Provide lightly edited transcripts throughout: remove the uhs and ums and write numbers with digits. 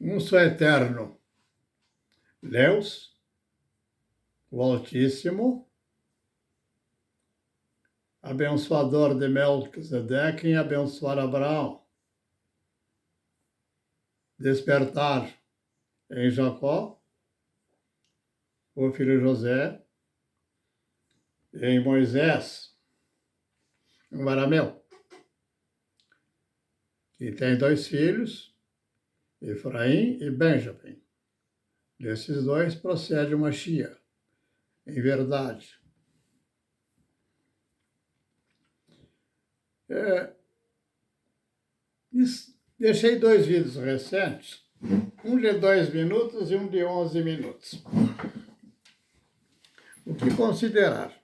Um só eterno, Deus, o Altíssimo, abençoador de Melquisedeque e abençoar Abraão. Despertar em Jacó, o filho José, em Moisés, um arameu, que tem 2 filhos, Efraim e Benjamim. Desses 2 procede uma Mashiach, em verdade. Deixei 2 vídeos recentes, um de 2 minutos e um de 11 minutos. O que considerar?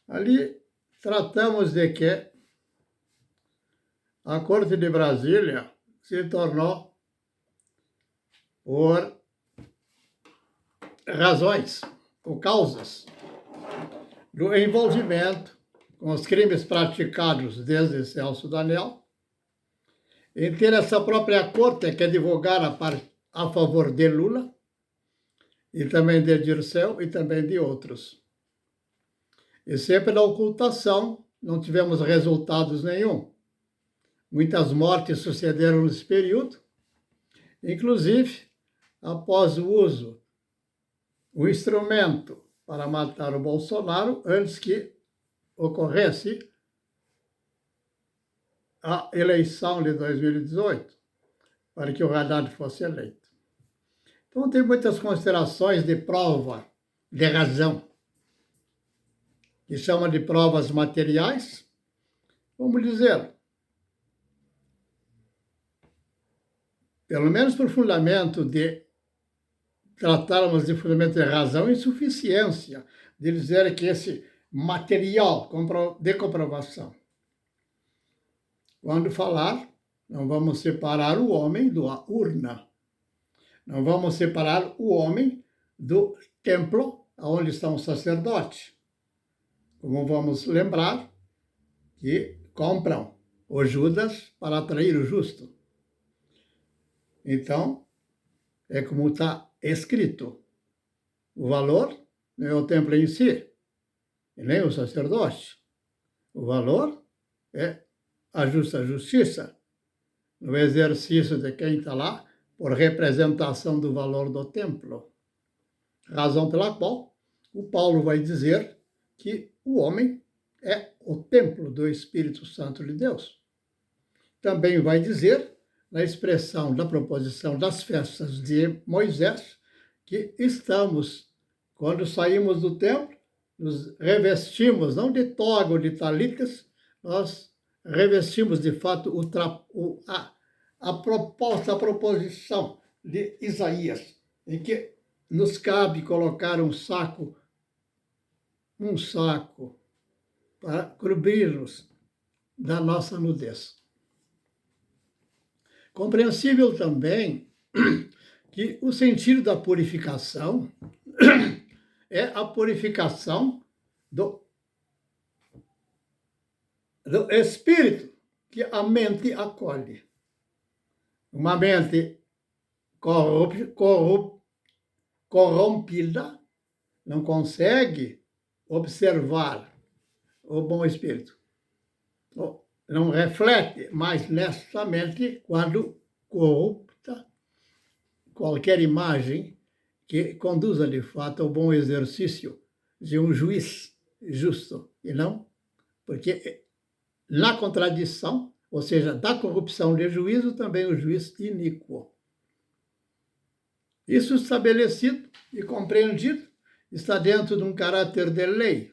Ali tratamos de que a Corte de Brasília se tornou por razões ou causas do envolvimento com os crimes praticados desde Celso Daniel, em ter essa própria corte que advogar a favor de Lula, e também de Dirceu e também de outros. E sempre na ocultação, não tivemos resultados nenhum. Muitas mortes sucederam nesse período, inclusive após o uso do instrumento para matar o Bolsonaro, antes que ocorresse a eleição de 2018, para que o Haddad fosse eleito. Então, tem muitas considerações de prova, de razão, que chama de provas materiais, vamos dizer, pelo menos por fundamento de tratarmos de fundamento de razão e suficiência, de dizer que esse material de comprovação. Quando falar, não vamos separar o homem da urna. Não vamos separar o homem do templo onde está o sacerdote. Como vamos lembrar que compram o Judas para atrair o justo. Então, é como está escrito. O valor não é o templo em si, e nem o sacerdote. O valor é a justa justiça, no exercício de quem está lá, por representação do valor do templo. Razão pela qual o Paulo vai dizer que o homem é o templo do Espírito Santo de Deus. Também vai dizer, na expressão da proposição das festas de Moisés, que estamos, quando saímos do templo, nos revestimos, não de toga ou de talitas, nós revestimos de fato a proposição de Isaías, em que nos cabe colocar um saco para cobrir-nos da nossa nudez. Compreensível também que o sentido da purificação é a purificação do espírito que a mente acolhe. Uma mente corrompida não consegue observar o bom espírito. Não reflete mais nessa mente quando corrupta qualquer imagem que conduza de fato ao bom exercício de um juiz justo, e não porque na contradição, ou seja, da corrupção de juízo, também o juiz iníquo. Isso estabelecido e compreendido está dentro de um caráter de lei,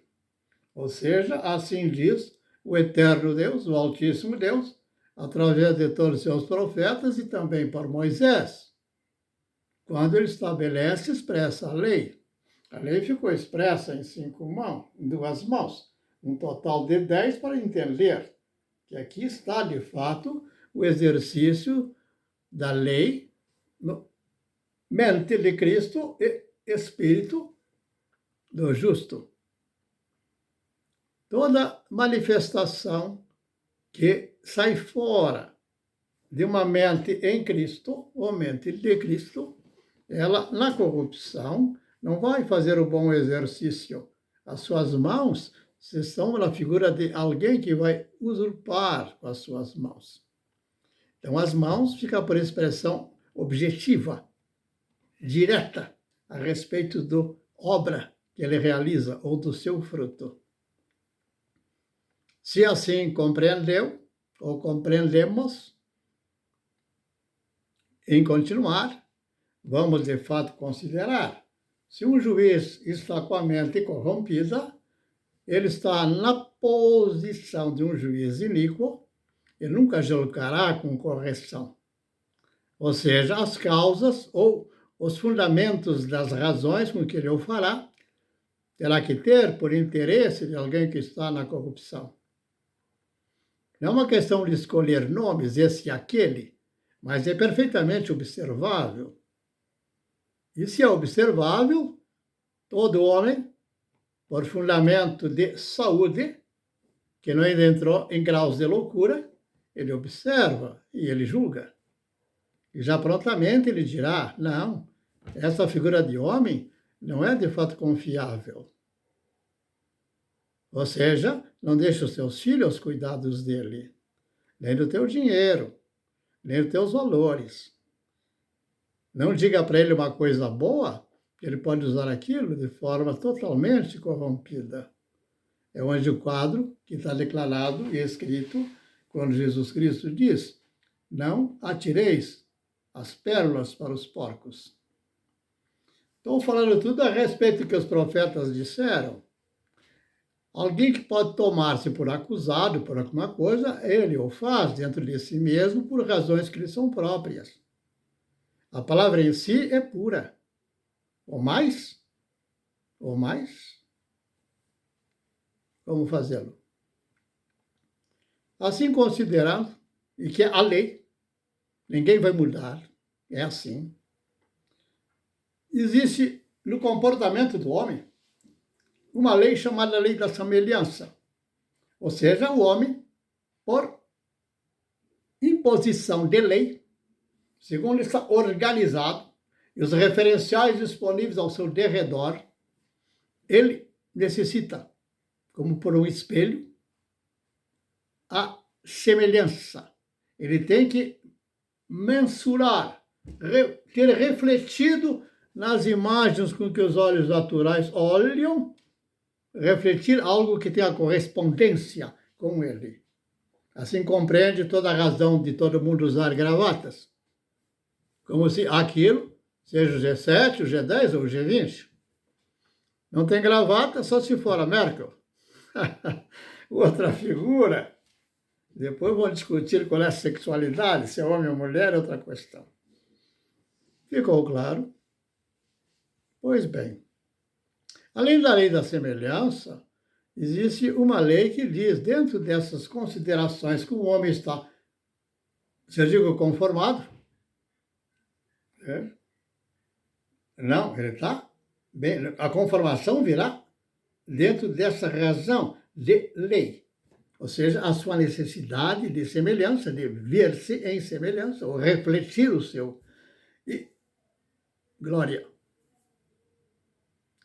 ou seja, assim diz o eterno Deus, o Altíssimo Deus, através de todos os seus profetas e também por Moisés, quando ele estabelece, expressa a lei. A lei ficou expressa em 5 mãos, em 2 mãos, um total de 10 para entender que aqui está, de fato, o exercício da lei, mente de Cristo e espírito do justo. Toda manifestação que sai fora de uma mente em Cristo, ou mente de Cristo, ela, na corrupção, não vai fazer o bom exercício. As suas mãos são na figura de alguém que vai usurpar com as suas mãos. Então, as mãos ficam por expressão objetiva, direta, a respeito da obra que ele realiza ou do seu fruto. Se assim compreendeu, ou compreendemos, em continuar, vamos de fato considerar: se um juiz está com a mente corrompida, ele está na posição de um juiz iníquo e nunca julgará com correção. Ou seja, as causas ou os fundamentos das razões com que ele o fará, terá que ter por interesse de alguém que está na corrupção. Não é uma questão de escolher nomes, esse e aquele, mas é perfeitamente observável. E se é observável, todo homem, por fundamento de saúde, que não ainda entrou em graus de loucura, ele observa e ele julga. E já prontamente ele dirá: não, essa figura de homem não é de fato confiável. Ou seja, não deixe os seus filhos aos cuidados dele, nem do teu dinheiro, nem dos teus valores. Não diga para ele uma coisa boa, que ele pode usar aquilo de forma totalmente corrompida. É onde o quadro que está declarado e escrito quando Jesus Cristo diz: não atireis as pérolas para os porcos. Estou falando tudo a respeito do que os profetas disseram. Alguém que pode tomar-se por acusado por alguma coisa, ele o faz dentro de si mesmo por razões que lhe são próprias. A palavra em si é pura. Ou mais, como fazê-lo? Assim considerando, e que a lei, ninguém vai mudar, é assim. Existe no comportamento do homem uma lei chamada lei da semelhança. Ou seja, o homem, por imposição de lei, segundo ele está organizado, e os referenciais disponíveis ao seu derredor, ele necessita, como por um espelho, a semelhança. Ele tem que mensurar, ter refletido nas imagens com que os olhos naturais olham, refletir algo que tenha correspondência com ele. Assim compreende toda a razão de todo mundo usar gravatas. Como se aquilo seja o G7, o G10 ou o G20. Não tem gravata só se for a Merkel. Outra figura. Depois vamos discutir qual é a sexualidade, se é homem ou mulher, é outra questão. Ficou claro? Pois bem, além da lei da semelhança, existe uma lei que diz, dentro dessas considerações, que o homem está, se eu digo conformado, não, ele está bem, a conformação virá dentro dessa razão de lei. Ou seja, a sua necessidade de semelhança, de ver-se em semelhança, ou refletir o seu. E glória.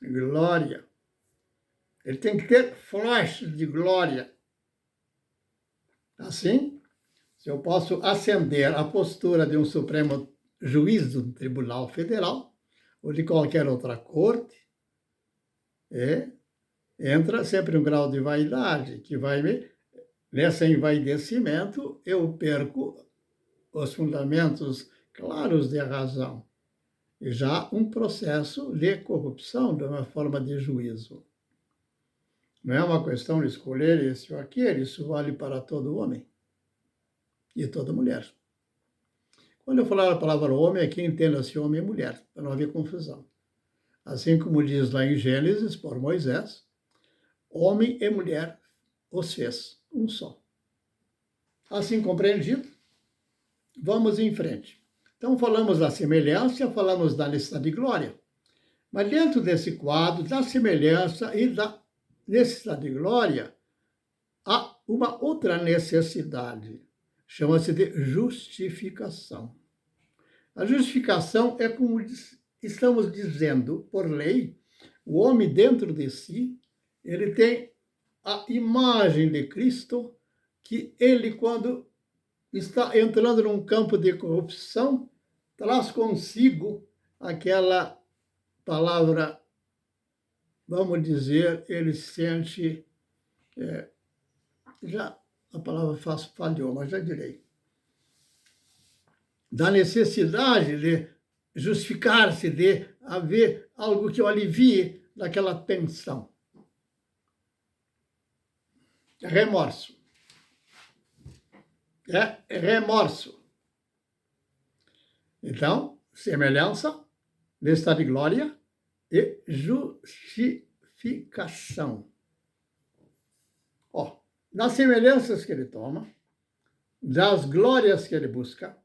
Glória. Ele tem que ter flashes de glória. Assim, se eu posso ascender à postura de um Supremo Juiz do Tribunal Federal, ou de qualquer outra corte, entra sempre um grau de vaidade que vai me... Nesse envaidecimento, eu perco os fundamentos claros de razão. E já um processo de corrupção, de uma forma de juízo. Não é uma questão de escolher esse ou aquele, isso vale para todo homem e toda mulher. Quando eu falar a palavra homem, aqui entenda-se homem e mulher, para não haver confusão. Assim como diz lá em Gênesis, por Moisés, homem e mulher os fez um só. Assim compreendido, vamos em frente. Então, falamos da semelhança, falamos da necessidade de glória. Mas dentro desse quadro da semelhança e da necessidade de glória, há uma outra necessidade. chama-se de justificação. A justificação é como estamos dizendo, por lei, o homem dentro de si, ele tem a imagem de Cristo, que ele, quando está entrando num campo de corrupção, traz consigo aquela palavra, vamos dizer, ele sente, já a palavra falhou, mas já direi, da necessidade de justificar-se, de haver algo que o alivie daquela tensão. Remorso. É remorso. Então, semelhança, estado de glória e justificação. Ó, das semelhanças que ele toma, das glórias que ele busca,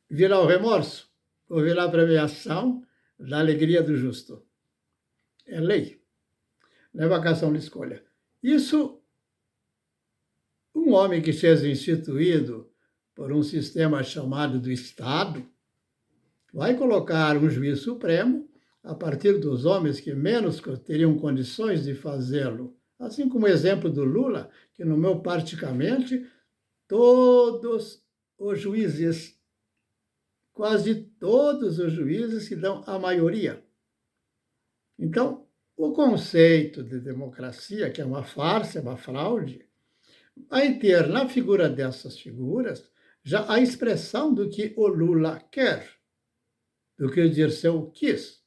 virá o remorso, ou virá a premiação da alegria do justo. É lei. Não é vacação de escolha. Isso, um homem que seja instituído por um sistema chamado do Estado, vai colocar um juiz supremo a partir dos homens que menos teriam condições de fazê-lo. Assim como o exemplo do Lula, que nomeou praticamente todos os juízes, quase todos os juízes que dão a maioria. Então, o conceito de democracia, que é uma farsa, é uma fraude, vai ter na figura dessas figuras já a expressão do que o Lula quer, do que o Dirceu quis,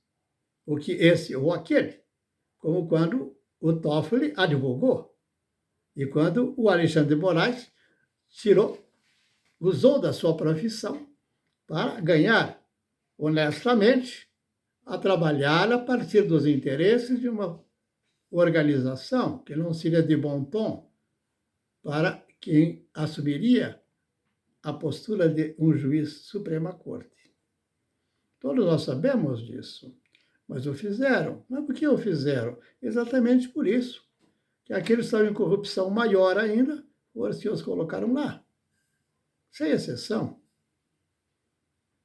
o que esse ou aquele, como quando o Toffoli advogou e quando o Alexandre de Moraes usou da sua profissão para ganhar honestamente a trabalhar a partir dos interesses de uma organização que não seria de bom tom para quem assumiria a postura de um juiz Suprema Corte. Todos nós sabemos disso, mas o fizeram. Mas por que o fizeram? Exatamente por isso, que aqueles que estavam em corrupção maior ainda, foram os que os colocaram lá, sem exceção.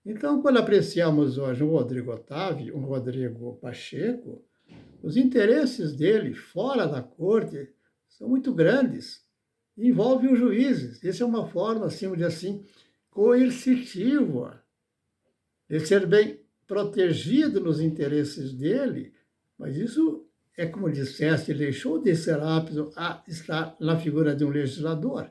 Então, quando apreciamos hoje um Rodrigo Otávio, um Rodrigo Pacheco, os interesses dele fora da corte são muito grandes, envolvem os juízes. Essa é uma forma, assim, de assim, coercitiva, de ser bem protegido nos interesses dele, mas isso é como disseste, ele deixou de ser apto a estar na figura de um legislador.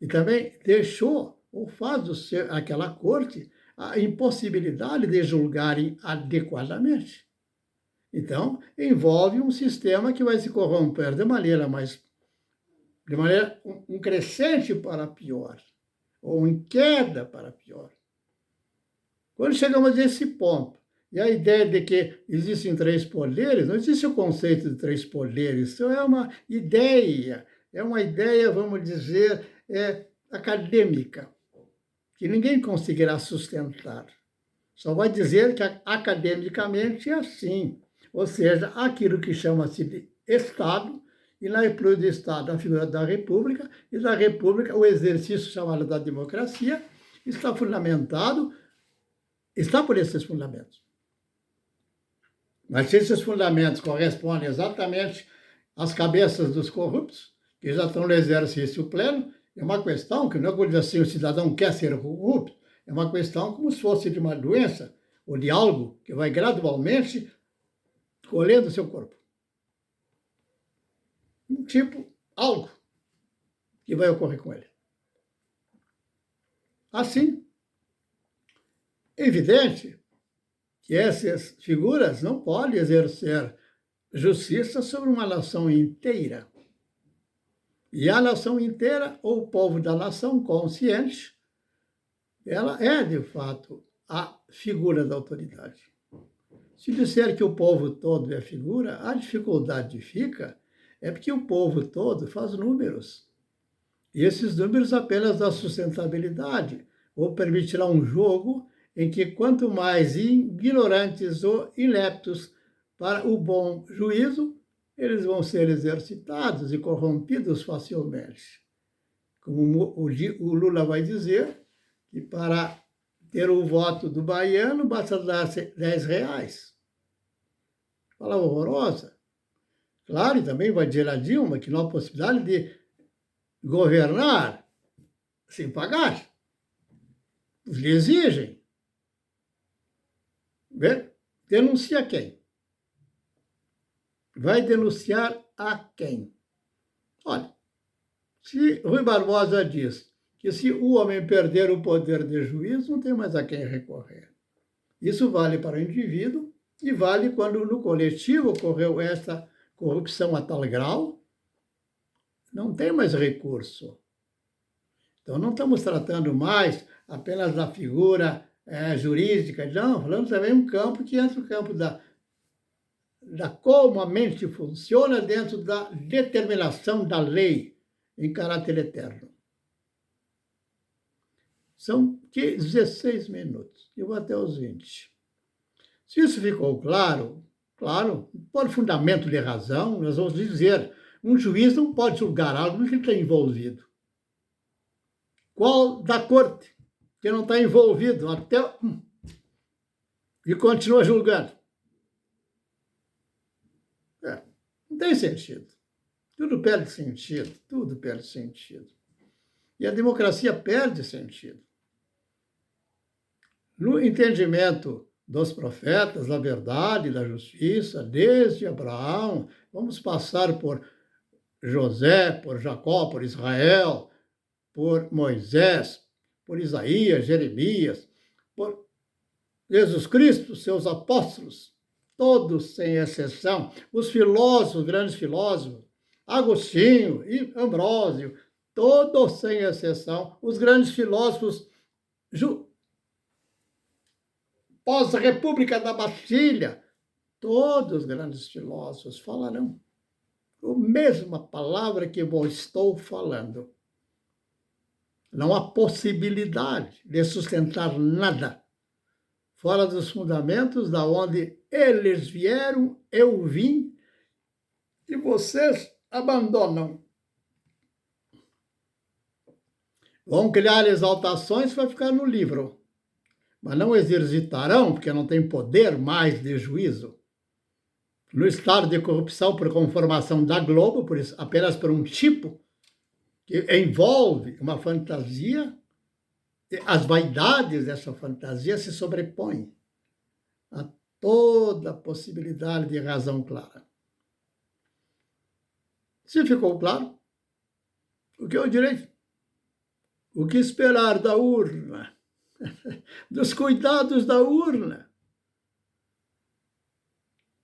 E também deixou, ou faz aquela corte, a impossibilidade de julgarem adequadamente. Então, envolve um sistema que vai se corromper de maneira um crescente para pior, ou em queda para pior. Quando chegamos a esse ponto, e a ideia de que existem três poderes, não existe o conceito de três poderes, isso é uma ideia, vamos dizer, acadêmica, que ninguém conseguirá sustentar. Só vai dizer que academicamente é assim. Ou seja, aquilo que chama-se de Estado, e na figura do Estado, a figura da República, e da República, o exercício chamado da democracia, está por esses fundamentos. Mas se esses fundamentos correspondem exatamente às cabeças dos corruptos, que já estão no exercício pleno, é uma questão que não é como dizer assim, o cidadão quer ser corrupto, é uma questão como se fosse de uma doença ou de algo que vai gradualmente colhendo o seu corpo. Algo que vai ocorrer com ele. Assim, é evidente que essas figuras não podem exercer justiça sobre uma nação inteira. E a nação inteira, ou o povo da nação consciente, ela é, de fato, a figura da autoridade. Se disser que o povo todo é figura, a dificuldade fica é porque o povo todo faz números. E esses números apenas dão sustentabilidade, ou permitirá um jogo em que quanto mais ignorantes ou ineptos para o bom juízo, eles vão ser exercitados e corrompidos facilmente. como o Lula vai dizer, que para ter o voto do baiano basta dar R$ 10. Palavra horrorosa. Claro, e também vai dizer a Dilma que não há possibilidade de governar sem pagar. Lhe exigem. Denuncia quem? Vai denunciar a quem? Olha, se Rui Barbosa diz que se o homem perder o poder de juízo, não tem mais a quem recorrer. Isso vale para o indivíduo e vale quando no coletivo ocorreu essa corrupção a tal grau, não tem mais recurso. Então, não estamos tratando mais apenas da figura jurídica, não, falamos também um campo que entra no campo da como a mente funciona dentro da determinação da lei em caráter eterno. São 16 minutos, eu vou até os 20. Se isso ficou claro, por fundamento de razão, nós vamos dizer, um juiz não pode julgar algo que ele está envolvido. Qual da corte que não está envolvido até e continua julgando? Não tem sentido. Tudo perde sentido. E a democracia perde sentido. No entendimento dos profetas, da verdade, da justiça, desde Abraão, vamos passar por José, por Jacó, por Israel, por Moisés, por Isaías, Jeremias, por Jesus Cristo, seus apóstolos, todos sem exceção, os filósofos, grandes filósofos, Agostinho e Ambrósio, todos sem exceção, os grandes filósofos pós-República da Bastilha, todos os grandes filósofos falarão a mesma palavra que eu estou falando. Não há possibilidade de sustentar nada fora dos fundamentos da onde eles vieram, eu vim, e vocês abandonam. Vão criar exaltações para ficar no livro, mas não exercitarão, porque não tem poder mais de juízo. No estado de corrupção por conformação da Globo, por isso, apenas por um tipo, que envolve uma fantasia, as vaidades dessa fantasia se sobrepõem a toda possibilidade de razão clara. Se ficou claro, o que eu direi? O que esperar da urna? Dos cuidados da urna?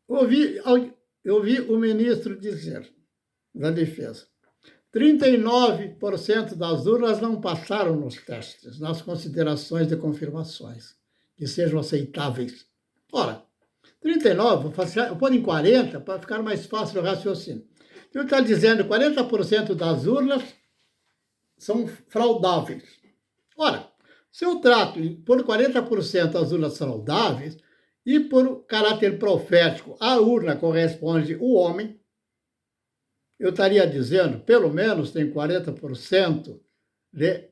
Eu vi o ministro dizer, da Defesa, 39% das urnas não passaram nos testes, nas considerações de confirmações, que sejam aceitáveis. Ora, 39, eu pôr em 40 para ficar mais fácil o raciocínio. Então, ele está dizendo que 40% das urnas são fraudáveis. Ora, se eu trato por 40% as urnas fraudáveis e por caráter profético a urna corresponde o homem, eu estaria dizendo, pelo menos tem 40% de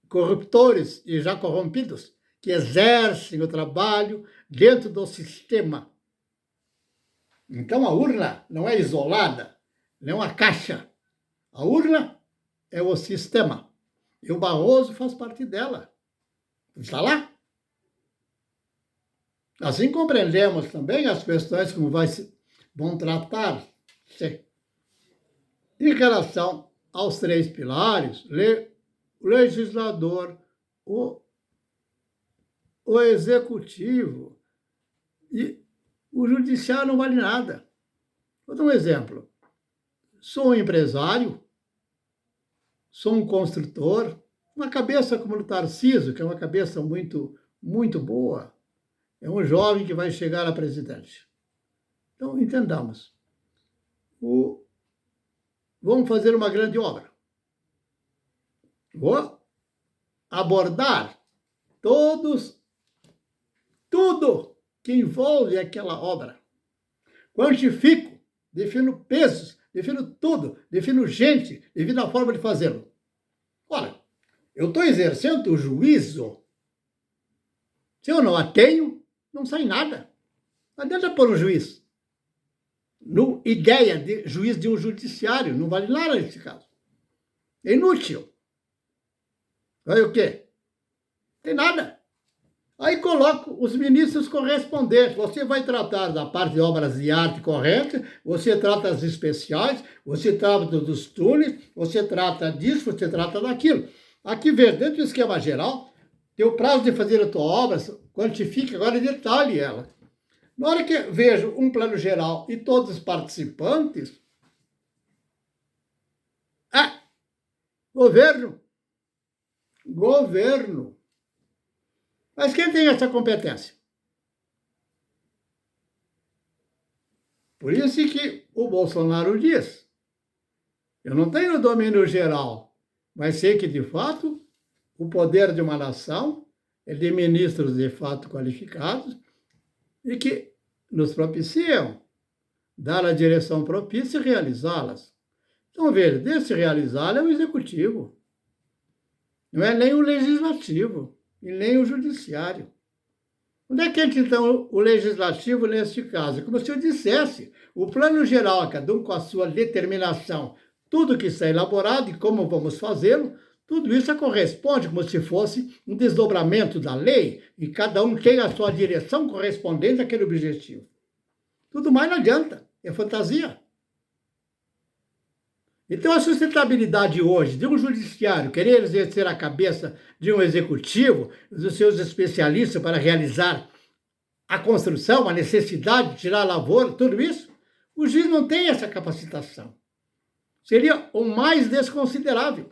corruptores e já corrompidos que exercem o trabalho dentro do sistema. Então a urna não é isolada, não é uma caixa. A urna é o sistema. E o Barroso faz parte dela. Está lá. Assim compreendemos também as questões como vão tratar-se. Em relação aos 3 pilares, o legislador, o executivo e o judiciário não vale nada. Vou dar um exemplo. Sou um empresário, sou um construtor, uma cabeça como o Tarcísio, que é uma cabeça muito, muito boa, é um jovem que vai chegar a presidente. Então, entendamos. Vamos fazer uma grande obra. Vou abordar tudo que envolve aquela obra. Quantifico, defino pesos, defino tudo, defino gente, defino a forma de fazê-lo. eu estou exercendo o juízo. Se eu não a tenho, não sai nada. Não adianta pôr um juiz. No ideia de juiz de um judiciário, não vale nada nesse caso. É inútil. Aí o quê? Tem nada. Aí coloco os ministros correspondentes. Você vai tratar da parte de obras de arte correta, você trata as especiais, você trata dos túneis, você trata disso, você trata daquilo. Aqui, dentro do esquema geral, tem o prazo de fazer a tua obra, quantifique, agora detalhe ela. Na hora que vejo um plano geral e todos os participantes, governo. Mas quem tem essa competência? Por isso que o Bolsonaro diz, eu não tenho domínio geral, mas sei que, de fato, o poder de uma nação é de ministros de fato qualificados e que nos propiciam dar a direção propícia e realizá-las. Então, veja, desse realizá-las é o executivo. Não é nem o legislativo e nem o judiciário. Onde é que entra, então, o legislativo neste caso? Como se eu dissesse, o plano geral, cada um com a sua determinação, tudo que está elaborado e como vamos fazê-lo, tudo isso corresponde como se fosse um desdobramento da lei e cada um tem a sua direção correspondente àquele objetivo. Tudo mais não adianta, é fantasia. Então, a sustentabilidade hoje de um judiciário querer exercer a cabeça de um executivo, dos seus especialistas para realizar a construção, a necessidade de tirar a lavoura, tudo isso, o juiz não tem essa capacitação. Seria o mais desconsiderável.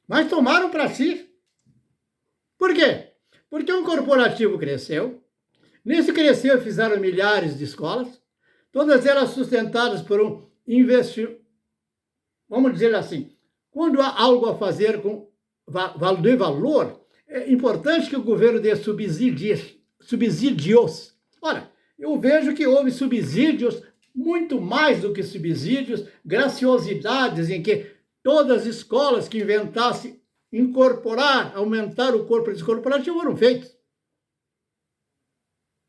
Mas tomaram para si. Por quê? Porque um corporativo cresceu. Nesse cresceu fizeram milhares de escolas, todas elas sustentadas por um investimento. Vamos dizer assim, quando há algo a fazer com valor, é importante que o governo dê subsídios. Ora, eu vejo que houve subsídios, muito mais do que subsídios, graciosidades em que todas as escolas que inventassem incorporar, aumentar o corpo descorporativo foram feitas.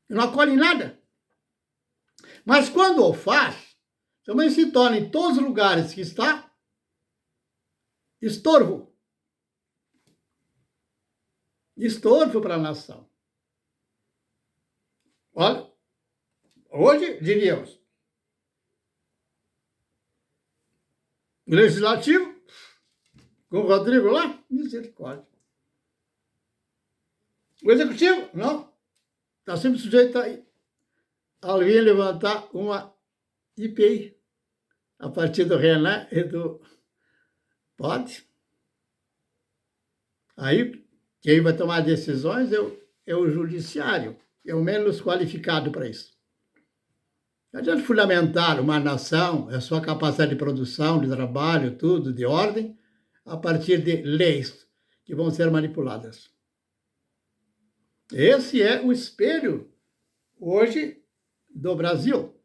Não acolhe nada. Mas quando o faz, também se torna em todos os lugares que está, estorvo para a nação. Olha, hoje, diríamos, o legislativo, com o Rodrigo lá, misericórdia. O executivo, não, está sempre sujeito a alguém levantar uma IPI a partir do Renan e do... Pode. Aí, quem vai tomar decisões é o judiciário, é o menos qualificado para isso. Não adianta fundamentar uma nação, a sua capacidade de produção, de trabalho, tudo, de ordem, a partir de leis que vão ser manipuladas. Esse é o espelho, hoje, do Brasil.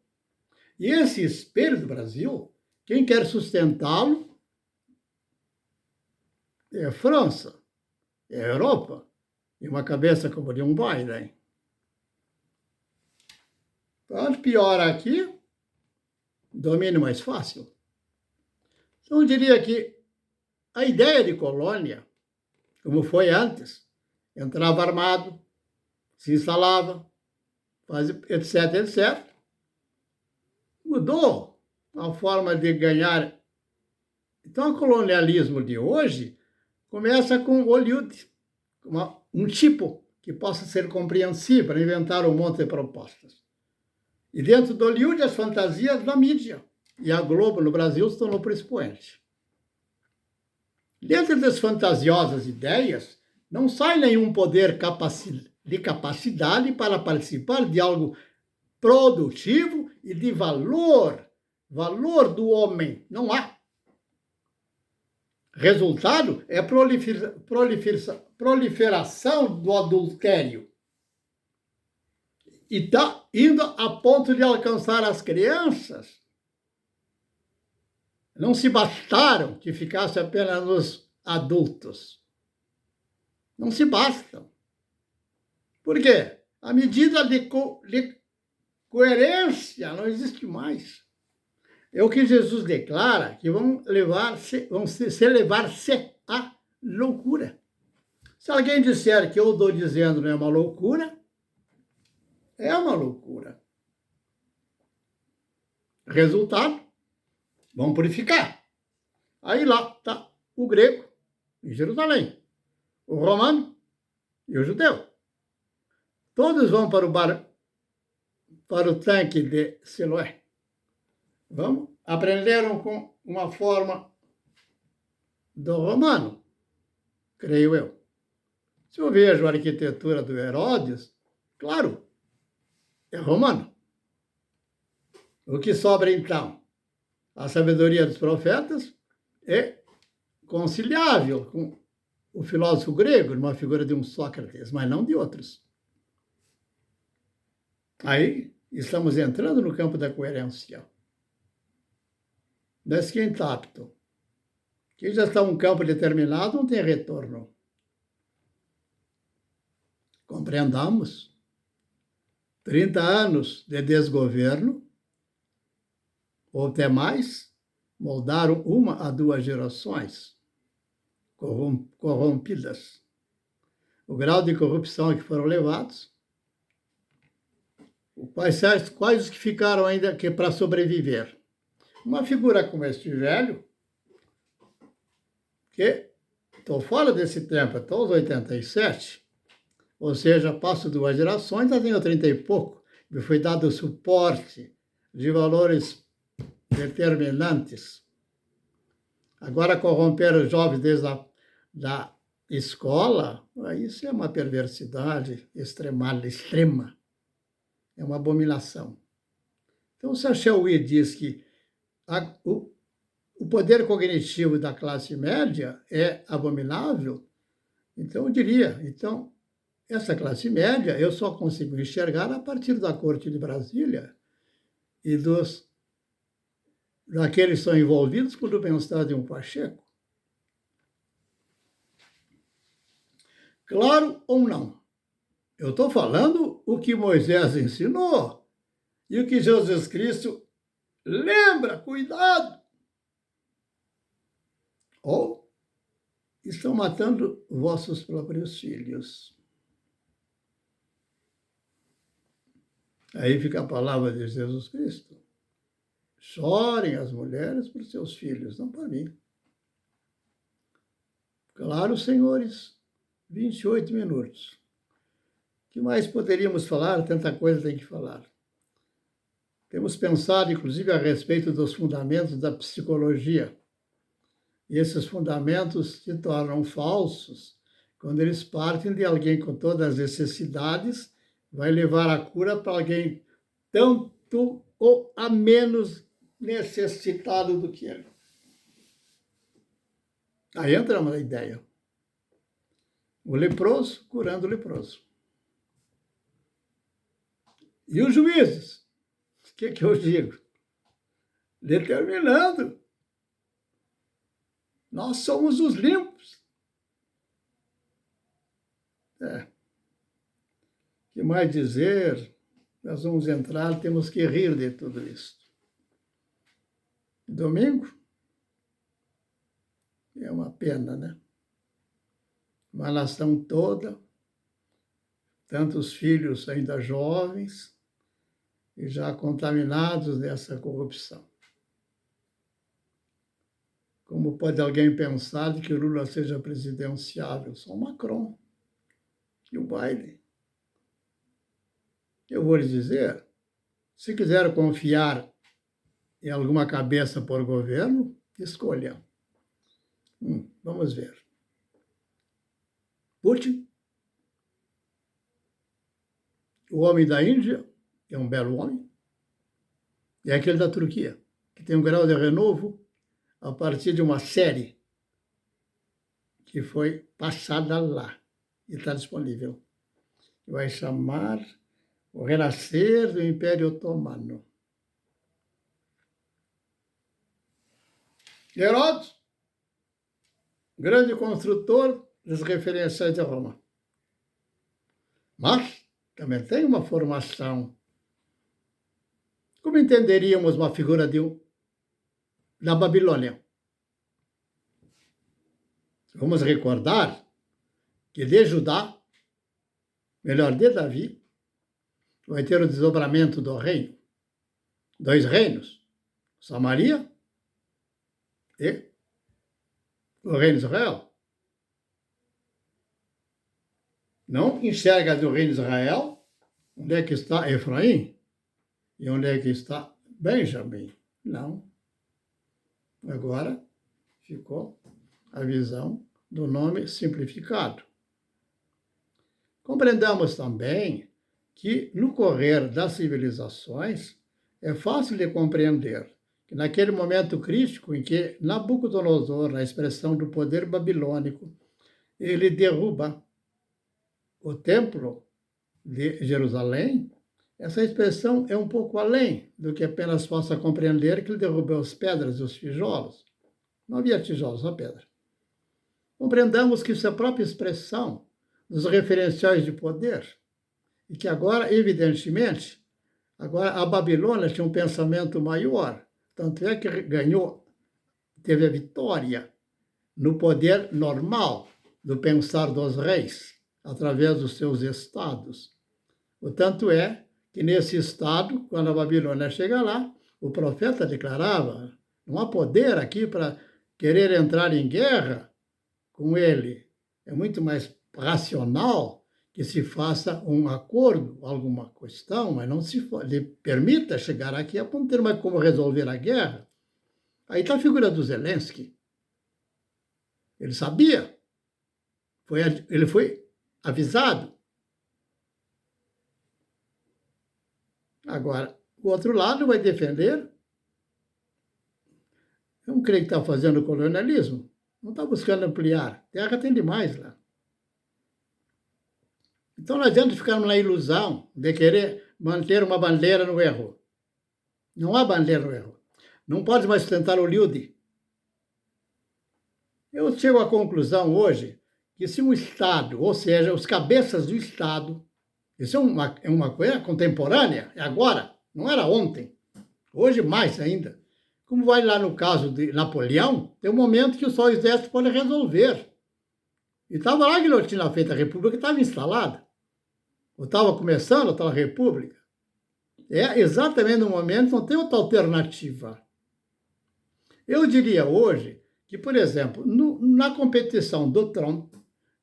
E esse espelho do Brasil, quem quer sustentá-lo, é a França, é a Europa, e uma cabeça como de um Biden. Quanto pior aqui, domínio mais fácil. Então, eu diria que a ideia de colônia, como foi antes, entrava armado, se instalava, etc., etc., mudou a forma de ganhar. Então, o colonialismo de hoje começa com Hollywood, um tipo que possa ser compreensível para inventar um monte de propostas. E dentro do Hollywood, as fantasias da mídia. E a Globo, no Brasil, se tornou expoente. Dentro das fantasiosas ideias, não sai nenhum poder de capacidade para participar de algo produtivo e de valor do homem. Não há. Resultado é proliferação do adultério. E está indo a ponto de alcançar as crianças. Não se bastaram que ficasse apenas nos adultos. Não se bastam. Por quê? A medida de coerência não existe mais. É o que Jesus declara, que vão se levar-se à loucura. Se alguém disser que eu estou dizendo não é uma loucura, é uma loucura. Resultado, vão purificar. Aí lá está o grego em Jerusalém, o romano e o judeu. Todos vão para o tanque de Siloé. Vamos? Aprenderam com uma forma do romano, creio eu. Se eu vejo a arquitetura do Herodes, claro, é romano. O que sobra, então? A sabedoria dos profetas é conciliável com o filósofo grego, numa figura de um Sócrates, mas não de outros. Aí estamos entrando no campo da coerência. Mas quem está apto? Quem já está em um campo determinado não tem retorno. Compreendamos. 30 anos de desgoverno, ou até mais, moldaram 1 a 2 gerações corrompidas. O grau de corrupção a que foram levados, quais os que ficaram ainda que para sobreviver? Uma figura como este velho, que estou fora desse tempo, estou aos 87, ou seja, passo 2 gerações, já tenho 30 e pouco, me foi dado suporte de valores determinantes. Agora, corromper os jovens desde da escola, isso é uma perversidade extrema. É uma abominação. Então, se a Chauí diz que o poder cognitivo da classe média é abominável, então eu diria, então, essa classe média eu só consigo enxergar a partir da Corte de Brasília e daqueles que são envolvidos com o bem-estar de um Pacheco. Claro ou não? Eu estou falando o que Moisés ensinou e o que Jesus Cristo lembra, cuidado. Ou estão matando vossos próprios filhos. Aí fica a palavra de Jesus Cristo. Chorem as mulheres por seus filhos, não por mim. Claro, senhores, 28 minutos. O que mais poderíamos falar? Tanta coisa tem que falar. Temos pensado, inclusive, a respeito dos fundamentos da psicologia. E esses fundamentos se tornam falsos quando eles partem de alguém com todas as necessidades, vai levar a cura para alguém tanto ou a menos necessitado do que ele. Aí entra uma ideia. O leproso curando o leproso. E os juízes? O que eu digo? Determinando. Nós somos os limpos. O que mais dizer? Nós vamos entrar, temos que rir de tudo isso. Domingo? É uma pena, né? Uma nação toda, tantos filhos ainda jovens e já contaminados dessa corrupção. Como pode alguém pensar de que o Lula seja presidenciável? Só o Macron e o Biden. Eu vou lhes dizer, se quiser confiar em alguma cabeça por governo, escolha. Vamos ver. Putin, o homem da Índia, que é um belo homem, e aquele da Turquia, que tem um grau de renovo a partir de uma série que foi passada lá e está disponível. Vai chamar O Renascer do Império Otomano. Herodes, grande construtor dos referenciais de Roma. Mas também tem uma formação. Como entenderíamos uma figura da Babilônia? Vamos recordar que de Judá, melhor, de Davi, vai ter o desdobramento do reino. 2 reinos, Samaria e o reino de Israel. Não enxerga do reino de Israel onde é que está Efraim e onde é que está Benjamim. Não. Agora ficou a visão do nome simplificado. Compreendamos também que, no correr das civilizações, é fácil de compreender que, naquele momento crítico em que Nabucodonosor, na expressão do poder babilônico, ele derruba o templo de Jerusalém, essa expressão é um pouco além do que apenas possa compreender que ele derrubou as pedras e os tijolos. Não havia tijolos, só pedra. Compreendamos que isso é a própria expressão dos referenciais de poder e que agora, evidentemente, agora a Babilônia tinha um pensamento maior, tanto é que teve a vitória no poder normal do pensar dos reis, através dos seus estados. O tanto é que nesse estado, quando a Babilônia chega lá, o profeta declarava: não há poder aqui para querer entrar em guerra com ele. É muito mais racional que se faça um acordo, alguma questão, mas não se lhe permita chegar aqui a não ter mais como resolver a guerra. Aí está a figura do Zelensky. Ele sabia, ele foi avisado. Agora, o outro lado vai defender. Eu não creio que está fazendo colonialismo. Não está buscando ampliar. Terra tem demais lá. Então não adianta ficarmos na ilusão de querer manter uma bandeira no erro. Não há bandeira no erro. Não pode mais sustentar o Liudi. Eu chego à conclusão hoje que se um Estado, ou seja, os cabeças do Estado, isso é uma coisa contemporânea, é agora, não era ontem, hoje mais ainda. Como vai lá no caso de Napoleão, tem um momento que só o exército pode resolver. E estava lá que não tinha feito a república, estava instalada. Ou estava começando a tal república. É exatamente no momento, não tem outra alternativa. Eu diria hoje que, por exemplo, na competição do Trump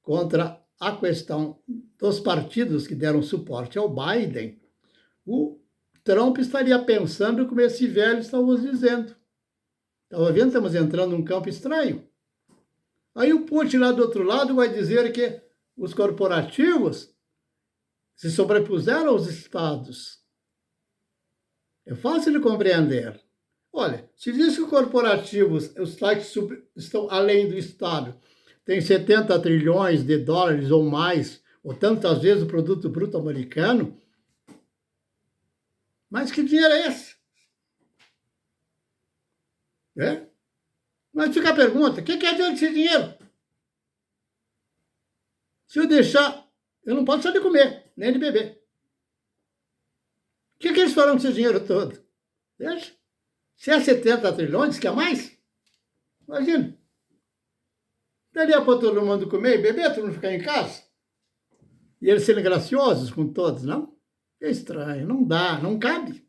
contra a questão dos partidos que deram suporte ao Biden, o Trump estaria pensando como esse velho estava dizendo. Estava vendo, estamos entrando num campo estranho. Aí o Putin lá do outro lado vai dizer que os corporativos se sobrepuseram aos estados. É fácil de compreender. Olha, se diz que os corporativos, os sites estão além do Estado, tem 70 trilhões de dólares ou mais, ou tantas vezes o produto bruto americano, mas que dinheiro é esse? É? Mas fica a pergunta, o que é adianta esse dinheiro? Se eu deixar, eu não posso só de comer, nem de beber. O que eles farão com esse dinheiro todo? Deixa. Se é 70 trilhões, quer mais? Imagina. Daria para todo mundo comer e beber, todo mundo ficar em casa? E eles serem graciosos com todos, não? É estranho, não dá, não cabe.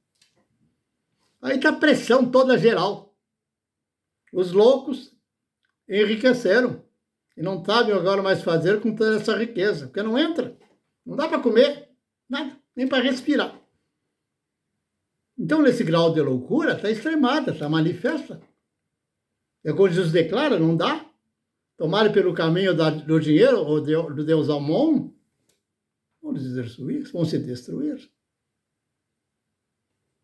Aí está a pressão toda geral. Os loucos enriqueceram e não sabem agora mais fazer com toda essa riqueza, porque não entra. Não dá para comer, nada, nem para respirar. Então, nesse grau de loucura, está extremada, está manifesta. É como Jesus declara, não dá. Tomarem pelo caminho do dinheiro ou do Deus Amon, vão se destruir.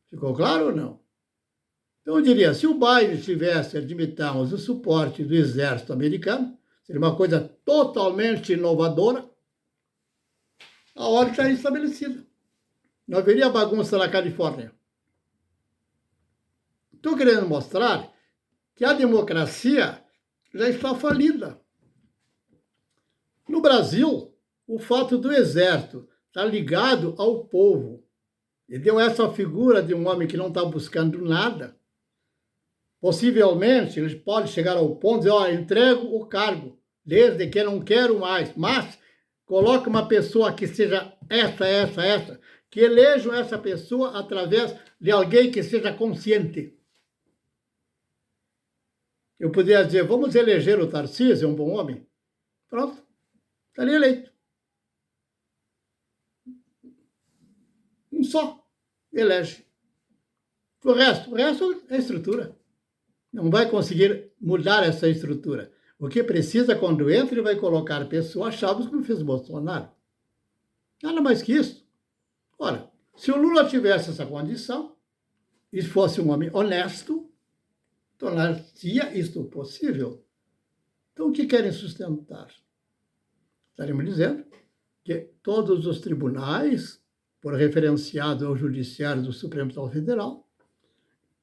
Ficou claro ou não? Então, eu diria, se o Biden tivesse, admitamos, o suporte do exército americano, seria uma coisa totalmente inovadora, a ordem estaria estabelecida. Não haveria bagunça na Califórnia. Estou querendo mostrar que a democracia já está falida. No Brasil, o fato do exército estar ligado ao povo e deu essa figura de um homem que não está buscando nada. Possivelmente, eles podem chegar ao ponto de dizer, entrego o cargo, desde que não quero mais, mas coloque uma pessoa que seja essa, que elejam essa pessoa através de alguém que seja consciente. Eu poderia dizer, vamos eleger o Tarcísio, é um bom homem. Pronto, estaria eleito. Um só elege. O resto é estrutura. Não vai conseguir mudar essa estrutura. O que precisa, quando entra, ele vai colocar pessoas-chave, como fez Bolsonaro. Nada mais que isso. Ora, se o Lula tivesse essa condição, e fosse um homem honesto, tornar-se isto possível. Então, o que querem sustentar? Estaremos dizendo que todos os tribunais, por referenciado ao Judiciário do Supremo Tribunal Federal,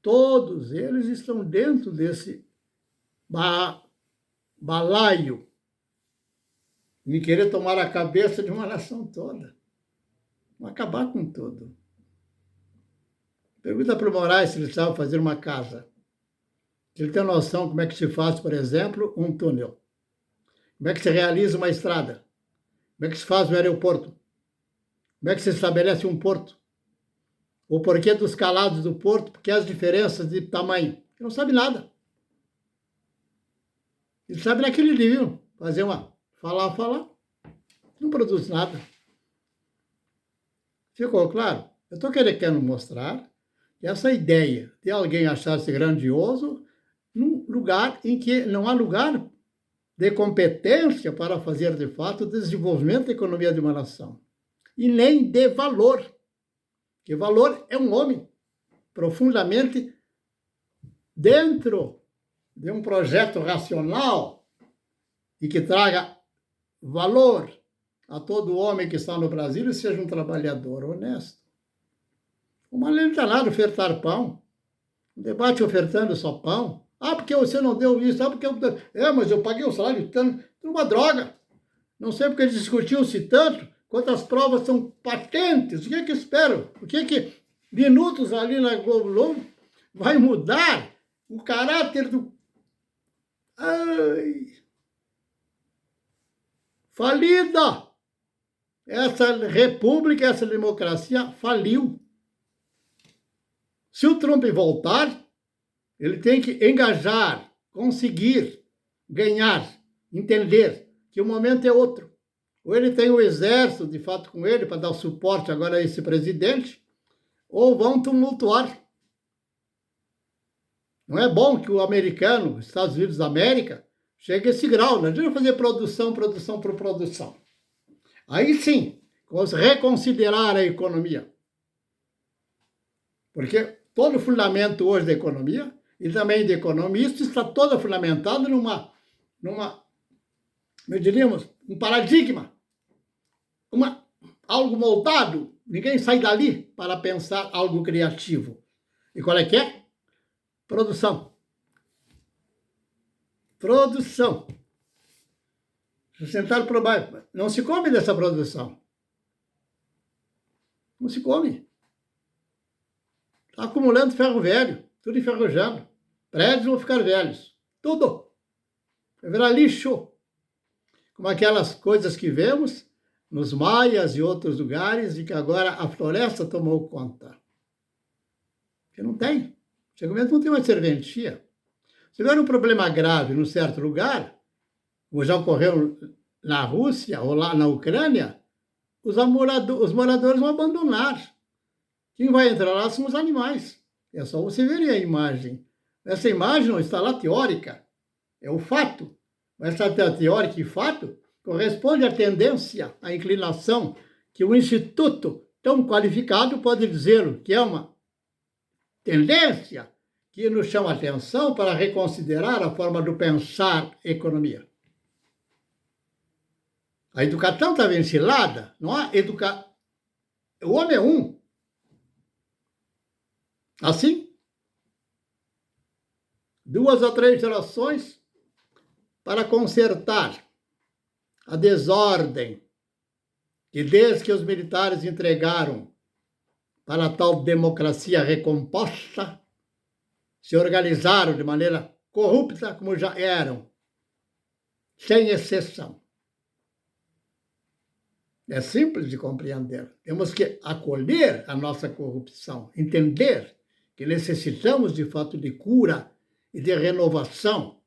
todos eles estão dentro desse balaio de querer tomar a cabeça de uma nação toda. Vão acabar com tudo. Pergunta para o Moraes se ele sabe fazer uma casa. Se ele tem noção como é que se faz, por exemplo, um túnel. Como é que se realiza uma estrada. Como é que se faz um aeroporto. Como é que se estabelece um porto. O porquê dos calados do porto, porque as diferenças de tamanho. Ele não sabe nada. Ele sabe naquele livro, fazer falar. Não produz nada. Ficou claro? Eu estou querendo mostrar que essa ideia de alguém achar-se grandioso num lugar em que não há lugar de competência para fazer, de fato, o desenvolvimento da economia de uma nação. E nem de valor. Que valor é um homem profundamente dentro de um projeto racional e que traga valor a todo homem que está no Brasil e seja um trabalhador honesto. Uma lei não está nada ofertar pão. Um debate ofertando só pão. Porque você não deu isso. Porque mas eu paguei o salário tanto. Uma droga. Não sei porque discutiu-se tanto. Quantas provas são patentes? O que é que esperam? O que é que minutos ali na Globo vai mudar o caráter do... Falida! Essa república, essa democracia faliu. Se o Trump voltar, ele tem que engajar, conseguir, ganhar, entender que o momento é outro. Ou ele tem o exército, de fato, com ele, para dar suporte agora a esse presidente, ou vão tumultuar. Não é bom que o americano, os Estados Unidos da América, chegue a esse grau. Não adianta fazer produção por produção. Aí sim, vamos reconsiderar a economia. Porque todo o fundamento hoje da economia, e também de economista, está todo fundamentado diríamos, um paradigma. Algo moldado. Ninguém sai dali para pensar algo criativo. E qual é que é? Produção. Produção. Sustentar por baixo. Não se come dessa produção. Não se come. Está acumulando ferro velho. Tudo enferrujando. Prédios vão ficar velhos. Tudo. Vai virar lixo. Como aquelas coisas que vemos nos maias e outros lugares, e que agora a floresta tomou conta. Porque não tem. Chega um momento não tem uma serventia. Se tiver um problema grave num certo lugar, como já ocorreu na Rússia ou lá na Ucrânia, os moradores vão abandonar. Quem vai entrar lá são os animais. É só você ver a imagem. Essa imagem não está lá teórica, é o fato. Mas essa teórica e fato corresponde à tendência, à inclinação que o instituto tão qualificado pode dizer que é uma tendência que nos chama a atenção para reconsiderar a forma de pensar economia. A educação está vencilada, não há educação. O homem é um. Assim, 2 ou 3 gerações para consertar a desordem, que desde que os militares entregaram para a tal democracia recomposta, se organizaram de maneira corrupta como já eram, sem exceção. É simples de compreender. Temos que acolher a nossa corrupção, entender que necessitamos, de fato, de cura e de renovação.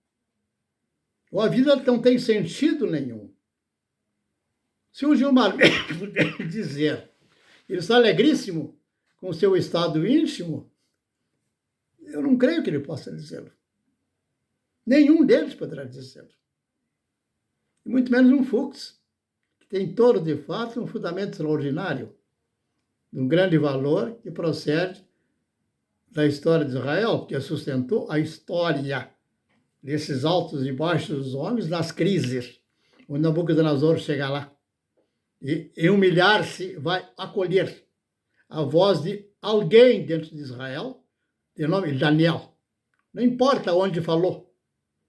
Ou a vida não tem sentido nenhum. Se o Gilmar puder dizer que ele está alegríssimo com o seu estado íntimo, eu não creio que ele possa dizê-lo. Nenhum deles poderá dizê-lo. E muito menos um Fux, que tem todo, de fato, um fundamento extraordinário, de um grande valor que procede da história de Israel, que sustentou a história desses altos e baixos dos homens nas crises, onde Nabucodonosor chega lá e humilhar-se, vai acolher a voz de alguém dentro de Israel, de nome Daniel. Não importa onde falou,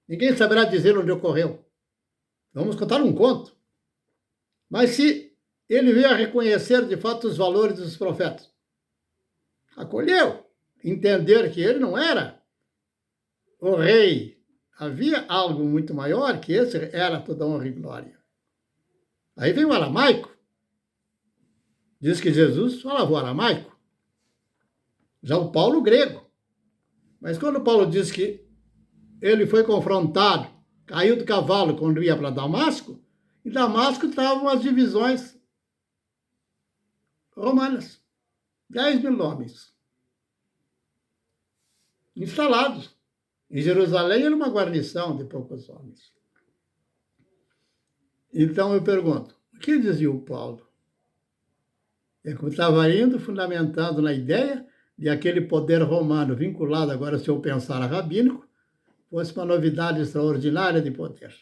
ninguém saberá dizer onde ocorreu. Vamos contar um conto. Mas se ele veio a reconhecer, de fato, os valores dos profetas, acolheu, entender que ele não era o rei. Havia algo muito maior que esse, era toda honra e glória. Aí vem o aramaico. Diz que Jesus falava o aramaico. Já o Paulo, o grego. Mas quando Paulo diz que ele foi confrontado, caiu do cavalo quando ia para Damasco, em Damasco estavam as divisões romanas. 10.000 homens instalados. Em Jerusalém era uma guarnição de poucos homens. Então eu pergunto, o que dizia o Paulo? Ele estava indo fundamentado na ideia de aquele poder romano vinculado agora ao seu pensar rabínico, fosse uma novidade extraordinária de poder.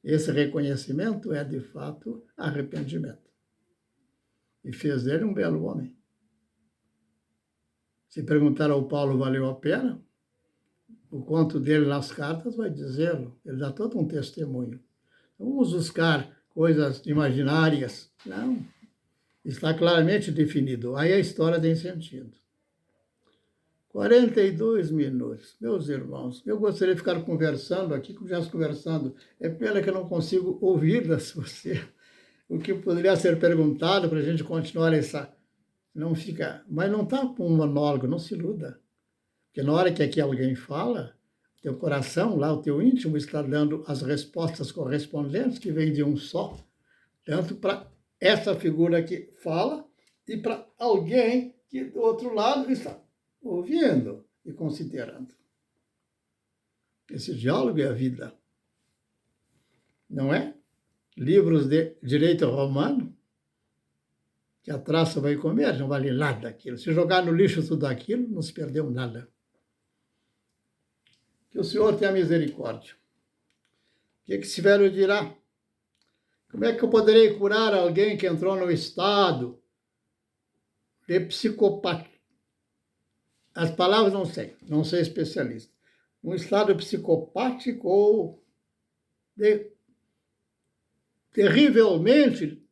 Esse reconhecimento é, de fato, arrependimento. E fez dele um belo homem. Se perguntar ao Paulo, valeu a pena? O conto dele nas cartas vai dizê-lo. Ele dá todo um testemunho. Não vamos buscar coisas imaginárias. Não. Está claramente definido. Aí a história tem sentido. 42 minutos. Meus irmãos, eu gostaria de ficar conversando aqui, como já conversando. É pena que eu não consigo ouvir de você o que poderia ser perguntado para a gente continuar essa... Não fica... Mas não está com um monólogo, não se iluda. Porque na hora que aqui alguém fala, teu coração, lá o teu íntimo, está dando as respostas correspondentes que vêm de um só, tanto para essa figura que fala e para alguém que do outro lado está ouvindo e considerando. Esse diálogo é a vida. Não é? Livros de direito romano, que a traça vai comer, não vale nada aquilo. Se jogar no lixo tudo aquilo, não se perdeu nada. Que o Senhor tenha misericórdia. O que esse velho dirá? Como é que eu poderei curar alguém que entrou no estado de psicopatia? As palavras não sei especialista. Um estado psicopático ou terrivelmente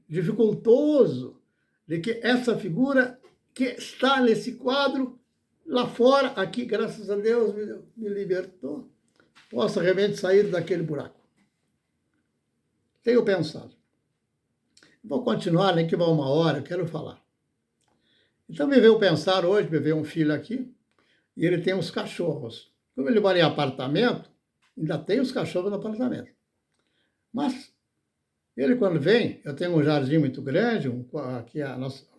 dificultoso de que essa figura que está nesse quadro lá fora, aqui, graças a Deus, me libertou, possa realmente sair daquele buraco. Tenho pensado. Vou continuar, nem que vá 1 hora, eu quero falar. Então me veio pensar hoje, me veio um filho aqui, e ele tem uns cachorros. Como ele mora em apartamento, ainda tem os cachorros no apartamento. Mas ele, quando vem, eu tenho um jardim muito grande, aqui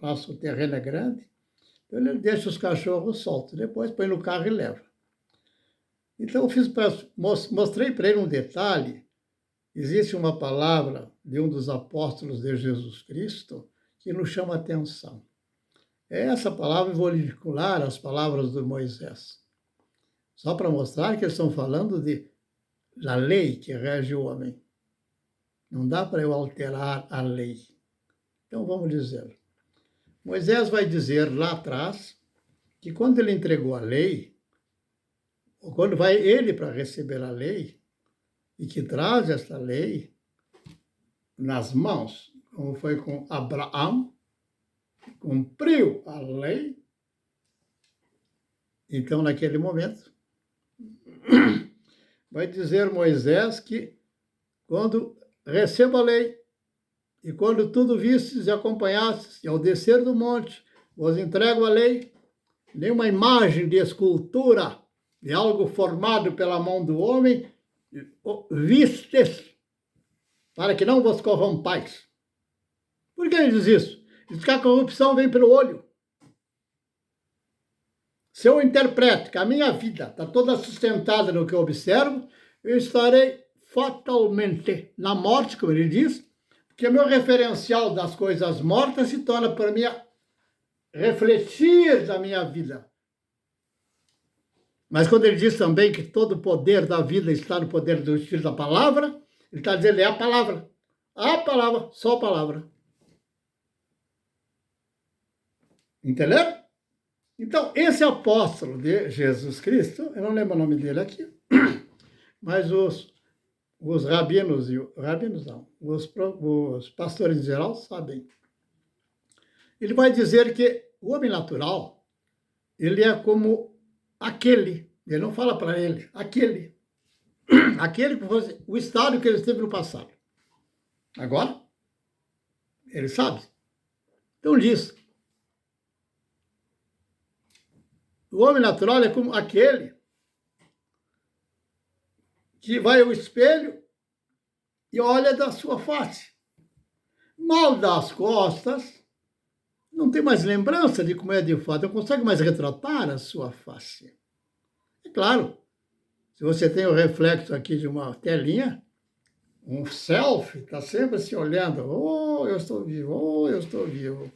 nosso terreno é grande, então ele deixa os cachorros soltos, depois põe no carro e leva. Então eu mostrei para ele um detalhe. Existe uma palavra de um dos apóstolos de Jesus Cristo que nos chama a atenção. É essa palavra vou vincular as palavras de Moisés. Só para mostrar que eles estão falando da lei que rege o homem. Não dá para eu alterar a lei. Então vamos dizer. Moisés vai dizer lá atrás que quando ele entregou a lei, ou quando vai ele para receber a lei, e que traz esta lei nas mãos, como foi com Abraão, que cumpriu a lei. Então, naquele momento, vai dizer Moisés que quando recebo a lei e quando tudo vistes e acompanhastes, e ao descer do monte, vos entrego a lei, nenhuma imagem de escultura, de algo formado pela mão do homem, vistes, para que não vos corrompais. Por que ele diz isso? Diz que a corrupção vem pelo olho. Se eu interpreto que a minha vida está toda sustentada no que eu observo, eu estarei fatalmente na morte, como ele diz, porque o meu referencial das coisas mortas se torna para mim refletir da minha vida. Mas quando ele diz também que todo o poder da vida está no poder do Espírito da Palavra, ele está dizendo, é a palavra. A palavra, só a palavra. Entenderam? Então, esse apóstolo de Jesus Cristo, eu não lembro o nome dele aqui, mas os rabinos, não, os pastores em geral sabem. Ele vai dizer que o homem natural, ele é como aquele, ele não fala para ele, aquele que fosse o estado que ele esteve no passado. Agora, ele sabe. Então diz, o homem natural é como aquele que vai ao espelho e olha da sua face. Mal dá as costas, não tem mais lembrança de como é de fato, não consegue mais retratar a sua face. É claro, se você tem o reflexo aqui de uma telinha, um selfie, está sempre se olhando, oh, eu estou vivo, oh, eu estou vivo.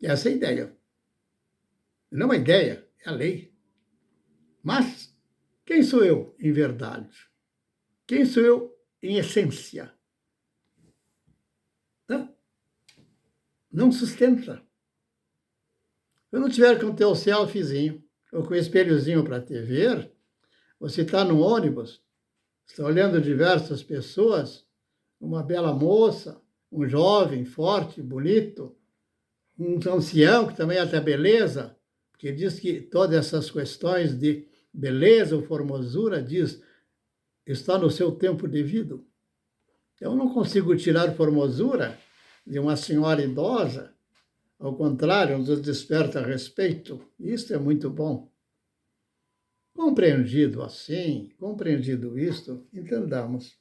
E essa é a ideia. Não é uma ideia, é a lei. Mas quem sou eu em verdade? Quem sou eu em essência? Não sustenta. Eu não tiver com o teu selfiezinho ou com o espelhozinho para te ver, você está no ônibus, está olhando diversas pessoas, uma bela moça, um jovem, forte, bonito, um ancião que também até beleza, porque diz que todas essas questões de beleza ou formosura, diz, está no seu tempo devido. Eu não consigo tirar formosura de uma senhora idosa, ao contrário, nos desperta respeito. Isso é muito bom. Compreendido assim, compreendido isto, entendamos.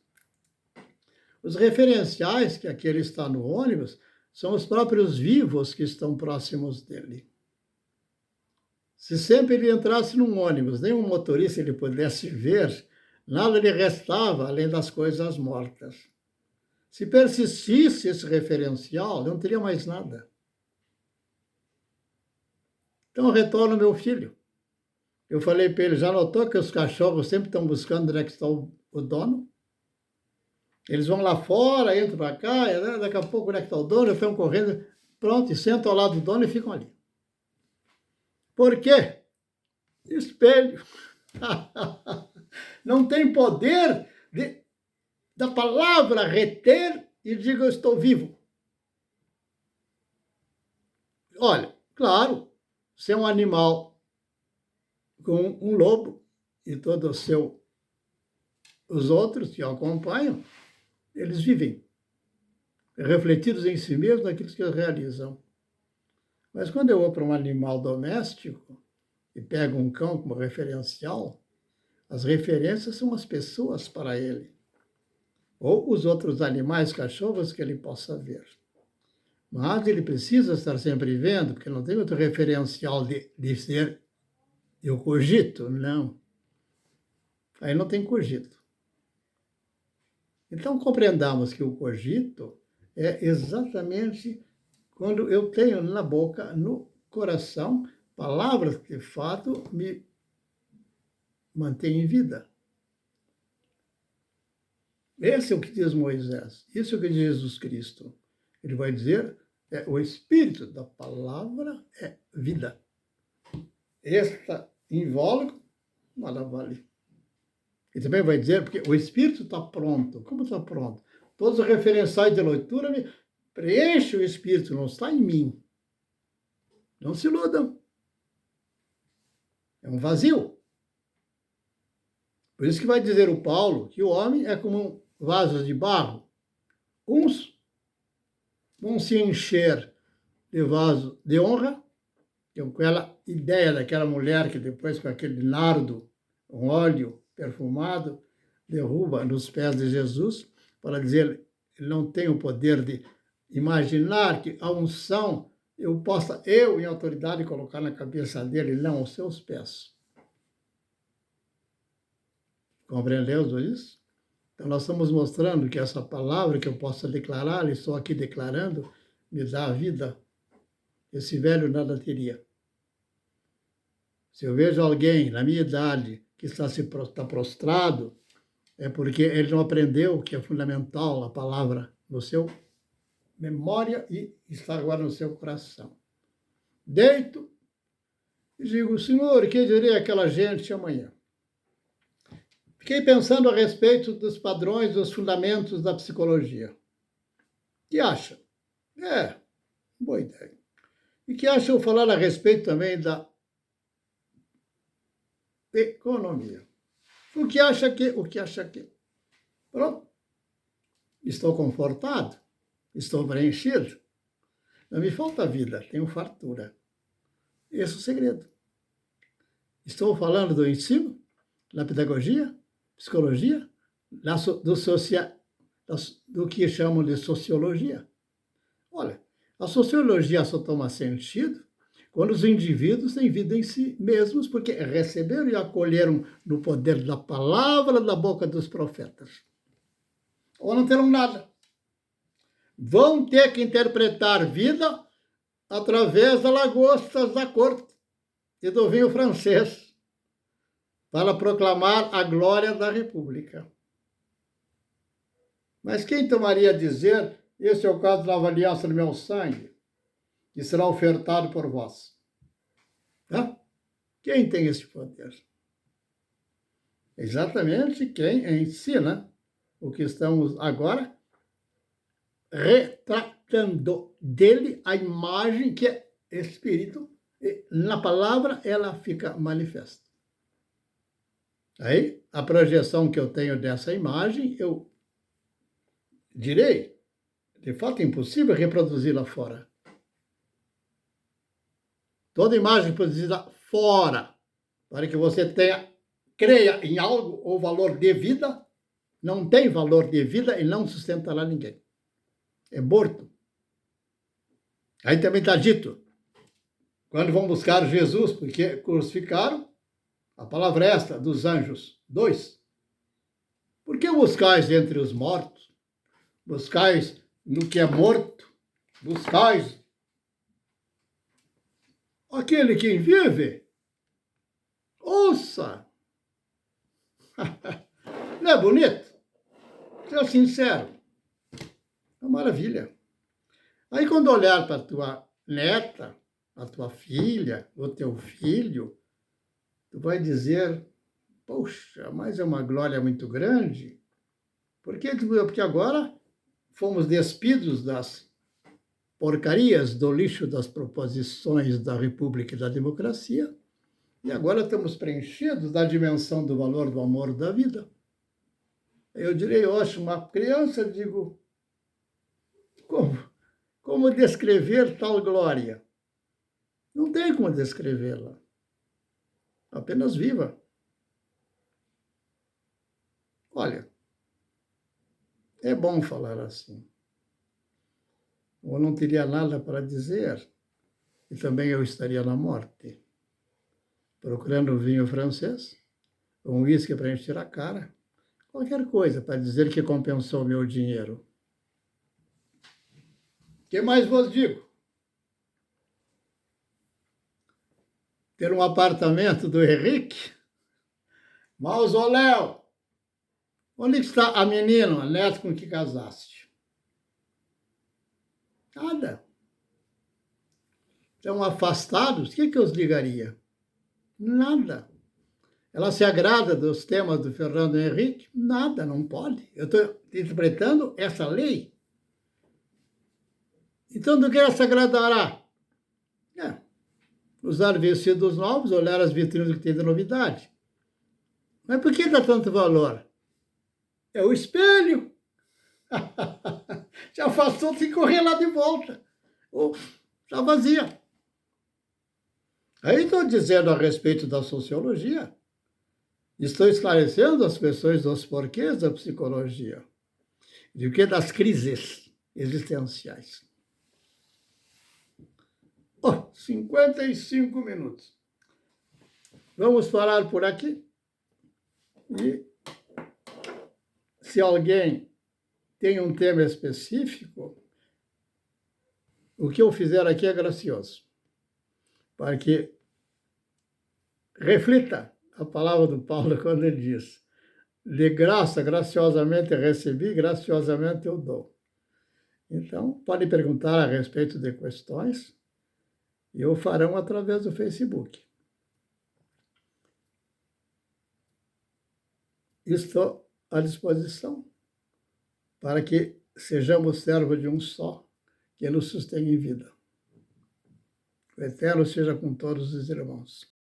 Os referenciais que aquele está no ônibus são os próprios vivos que estão próximos dele. Se sempre ele entrasse num ônibus, nem um motorista ele pudesse ver, nada lhe restava além das coisas mortas. Se persistisse esse referencial, não teria mais nada. Então, retorno ao meu filho. Eu falei para ele, já notou que os cachorros sempre estão buscando onde é que está o dono? Eles vão lá fora, entram para cá, daqui a pouco onde é que está o dono, estão correndo, pronto, e sentam ao lado do dono e ficam ali. Por quê? Espelho. Não tem poder da palavra reter e diga eu estou vivo. Olha, claro, se é um animal com um lobo e todos os outros que o acompanham, eles vivem refletidos em si mesmos naquilo que eles realizam. Mas quando eu vou para um animal doméstico e pego um cão como referencial, as referências são as pessoas para ele, ou os outros animais, cachorros que ele possa ver. Mas ele precisa estar sempre vendo, porque não tem outro referencial de ser eu cogito, não. Aí não tem cogito. Então, compreendamos que o cogito é exatamente quando eu tenho na boca, no coração, palavras que de fato me mantêm em vida. Esse é o que diz Moisés, isso é o que diz Jesus Cristo. Ele vai dizer, o espírito da palavra é vida. Esta invólucro, nada vale. E também vai dizer, porque o espírito está pronto. Como está pronto? Todos os referenciais de leitura preenchem o espírito, não está em mim. Não se iludam. É um vazio. Por isso que vai dizer o Paulo que o homem é como um vaso de barro. Uns vão se encher de vaso de honra, com aquela ideia daquela mulher que depois com aquele nardo, um óleo perfumado, derruba nos pés de Jesus, para dizer, ele não tem o poder de imaginar que a unção eu, em autoridade, colocar na cabeça dele, não aos seus pés. Compreendeu isso? Então, nós estamos mostrando que essa palavra que eu posso declarar, estou aqui declarando, me dá a vida. Esse velho nada teria. Se eu vejo alguém na minha idade que está prostrado, é porque ele não aprendeu o que é fundamental, a palavra, no seu memória e está agora no seu coração. Deito e digo, Senhor, o que diria aquela gente amanhã? Fiquei pensando a respeito dos padrões, dos fundamentos da psicologia. O que acha? Boa ideia. E que acha eu falar a respeito também da economia? O que acha que? Pronto. Estou confortado, estou preenchido. Não me falta vida, tenho fartura. Esse é o segredo. Estou falando do ensino, da pedagogia, psicologia, do que chamam de sociologia. Olha, a sociologia só toma sentido quando os indivíduos têm vida em si mesmos, porque receberam e acolheram no poder da palavra da boca dos profetas. Ou não terão nada. Vão ter que interpretar vida através das lagostas da corte e do vinho francês para proclamar a glória da República. Mas quem tomaria a dizer, esse é o caso da aliança do meu sangue, que será ofertado por vós? Quem tem esse poder? Exatamente quem ensina o que estamos agora retratando dele a imagem que é espírito, e na palavra ela fica manifesta. Aí, a projeção que eu tenho dessa imagem, eu direi, de fato é impossível reproduzir lá fora. Toda imagem produzida fora, para que você creia em algo ou valor de vida, não tem valor de vida e não sustentará ninguém. É morto. Aí também está dito, quando vão buscar Jesus, porque crucificaram, a palavra é esta, dos anjos, 2. Por que buscais entre os mortos? Buscais no que é morto? Buscais aquele que vive? Ouça! Não é bonito? Seja sincero. É uma maravilha. Aí quando olhar para a tua neta, a tua filha, o teu filho, tu vai dizer, poxa, mas é uma glória muito grande. Por quê? Porque agora fomos despidos das porcarias, do lixo das proposições da República e da democracia, e agora estamos preenchidos da dimensão do valor do amor da vida. Eu direi, eu acho uma criança, digo, como descrever tal glória? Não tem como descrevê-la. Apenas viva. Olha, é bom falar assim. Eu não teria nada para dizer, e também eu estaria na morte, procurando um vinho francês, um uísque para encher a cara, qualquer coisa para dizer que compensou meu dinheiro. O que mais vos digo? Ter um apartamento do Henrique, mausoléu. Onde está a menina, a neta com que casaste? Nada. Estão afastados, o que eu os ligaria? Nada. Ela se agrada dos temas do Fernando Henrique? Nada, não pode. Eu estou interpretando essa lei. Então, do que ela se agradará? É, usar vestidos novos, olhar as vitrinas que tem de novidade. Mas por que dá tanto valor? É o espelho. Já faz tudo sem correr lá de volta. Ou está vazia. Aí estou dizendo a respeito da sociologia. Estou esclarecendo as questões dos porquês da psicologia. De que das crises existenciais. 55 minutos. Vamos parar por aqui. E se alguém tem um tema específico, o que eu fizer aqui é gracioso. Para que reflita a palavra do Paulo quando ele diz: de graça, graciosamente recebi, graciosamente eu dou. Então, pode perguntar a respeito de questões e o farão através do Facebook. Estou à disposição para que sejamos servos de um só, que nos sustém em vida. O Eterno seja com todos os irmãos.